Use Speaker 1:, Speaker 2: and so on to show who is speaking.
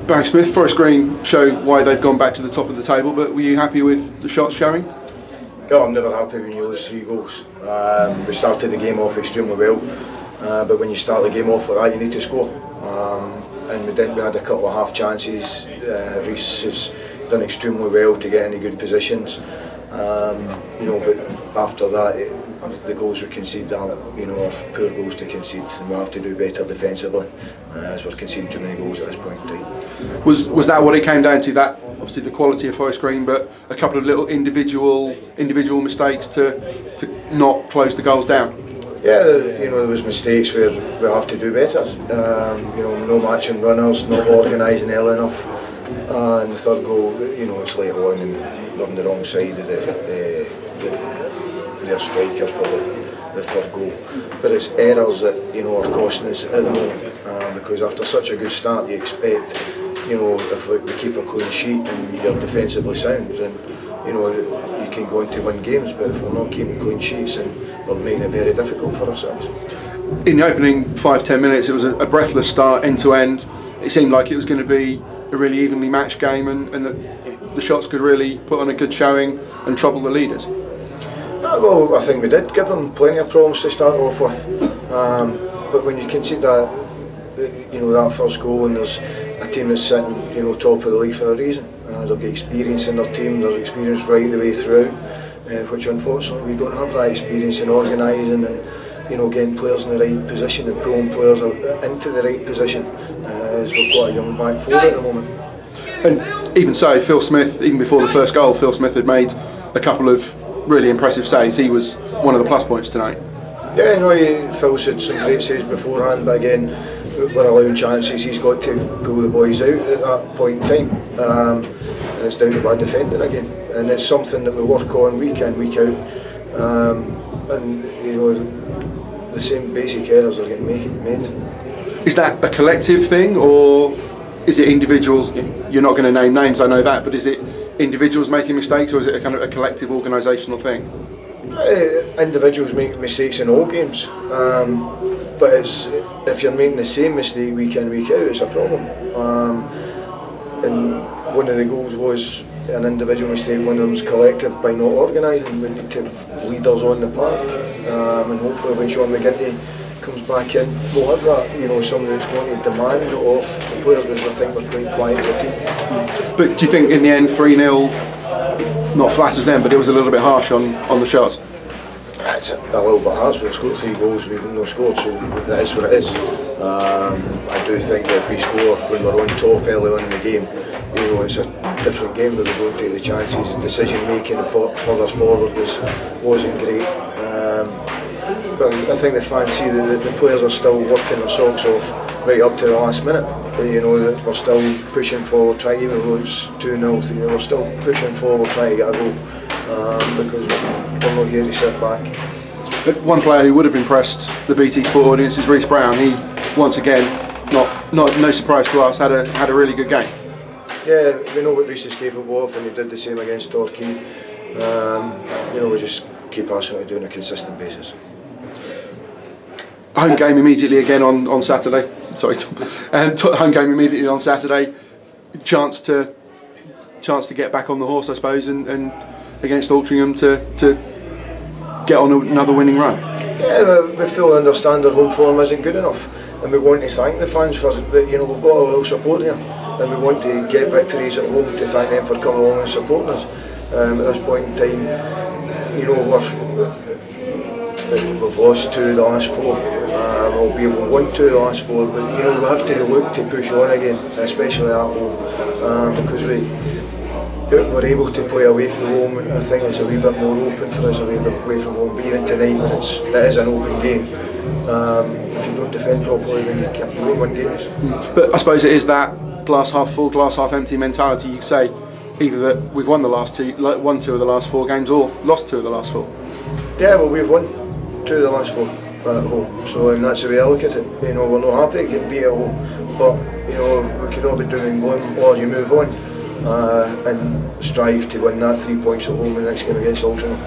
Speaker 1: Barry Smith, Forest Green show why they've gone back to the top of the table, but were you happy with the shots showing?
Speaker 2: No, I'm never happy when you lose 3 goals. We started the game off extremely well, but when you start the game off like that, you need to score. And we didn't. We had a couple of half chances. Reece has done extremely well to get into good positions. But after that, the goals we concede are, are poor goals to concede, and we have to do better defensively, as we're conceding too many goals at this point in time.
Speaker 1: Was that what it came down to? That obviously the quality of Forest Green, but a couple of little individual mistakes to not close the goals down.
Speaker 2: Yeah, there was mistakes where we have to do better. No matching runners, not organising early enough. And the third goal, it's late on and we're on the wrong side of their striker for the third goal. But it's errors that are costing us at the moment, because after such a good start, you expect, if we keep a clean sheet and you're defensively sound, then you can go on to win games. But if we're not keeping clean sheets, and we're making it very difficult for ourselves.
Speaker 1: In the opening 5-10 minutes, it was a breathless start, end to end. It seemed like it was going to be a really evenly matched game, and that the shots could really put on a good showing and trouble the leaders.
Speaker 2: Well, I think we did give them plenty of problems to start off with, but when you concede that first goal, and there's a team that's sitting top of the league for a reason, they've got experience in their team, there's experience right the way throughout, which unfortunately we don't have that experience in organising and getting players in the right position and pulling players into the right position, as we've got a young back four at the moment.
Speaker 1: And even so, Phil Smith, even before the first goal, Phil Smith had made a couple of really impressive saves. He was one of the plus points tonight.
Speaker 2: Yeah, Phil's had some great saves beforehand, but again, we're allowing chances. He's got to pull the boys out at that point in time, and it's down to bad defending again. And it's something that we work on week in, week out, and the same basic errors are getting made.
Speaker 1: Is that a collective thing, or is it individuals? You're not going to name names, I know that, but is it individuals making mistakes, or is it a kind of a collective organisational thing?
Speaker 2: Individuals make mistakes in all games, but if you're making the same mistake week in, week out, it's a problem. And one of the goals was an individual mistake, one of them was collective by not organising. We need to have leaders on the park, and hopefully when Sean McGinty comes back in, we'll have that, somebody that's going to demand it off the players, because I think we're quite quiet as a team.
Speaker 1: But do you think in the end 3-0 not flatters them, but it was a little bit harsh on the shots?
Speaker 2: It's a little bit harsh, but we've scored 3 goals, we've not scored, so that is what it is. I do think that if we score when we're on top early on in the game, it's a different game, but we don't take the chances. Decision making further forward wasn't great. But I think the fans see that the players are still working their socks off right up to the last minute. That we're still pushing forward, trying, even though it's 2-0, we're still pushing forward, trying to get a goal, because we're not here to sit back.
Speaker 1: But one player who would have impressed the BT Sport audience is Reece Brown. He, once again, no surprise to us, had a really good game.
Speaker 2: Yeah, we know what Reece is capable of, and he did the same against Torquay. We just keep asking him to do it on a consistent basis.
Speaker 1: Home game immediately again on Saturday. Sorry, Tom. Home game immediately on Saturday. Chance to get back on the horse, I suppose, and against Altrincham to get on another winning run.
Speaker 2: Yeah, we fully understand our home form isn't good enough, and we want to thank the fans for we've got a lot of support here, and we want to get victories at home to thank them for coming along and supporting us. At this point in time, we've lost 2 of the last 4. Albeit we won 2 of the last 4, but we have to look to push on again, especially at home, because we're able to play away from home, and I think it's a wee bit more open for us away from home. But even tonight, when it is an open game, if you don't defend properly, then you won't win games.
Speaker 1: But I suppose it is that glass half full, glass half empty mentality. You could say either that we've won 2 of the last 4 games, or lost 2 of the last 4.
Speaker 2: Yeah, well, we've won 2 of the last 4 at home, so and that's the way I look at it. We're not happy getting beat at home, but we can all be doing and going, or you move on and strive to win that 3 points at home in the next game against Altrincham.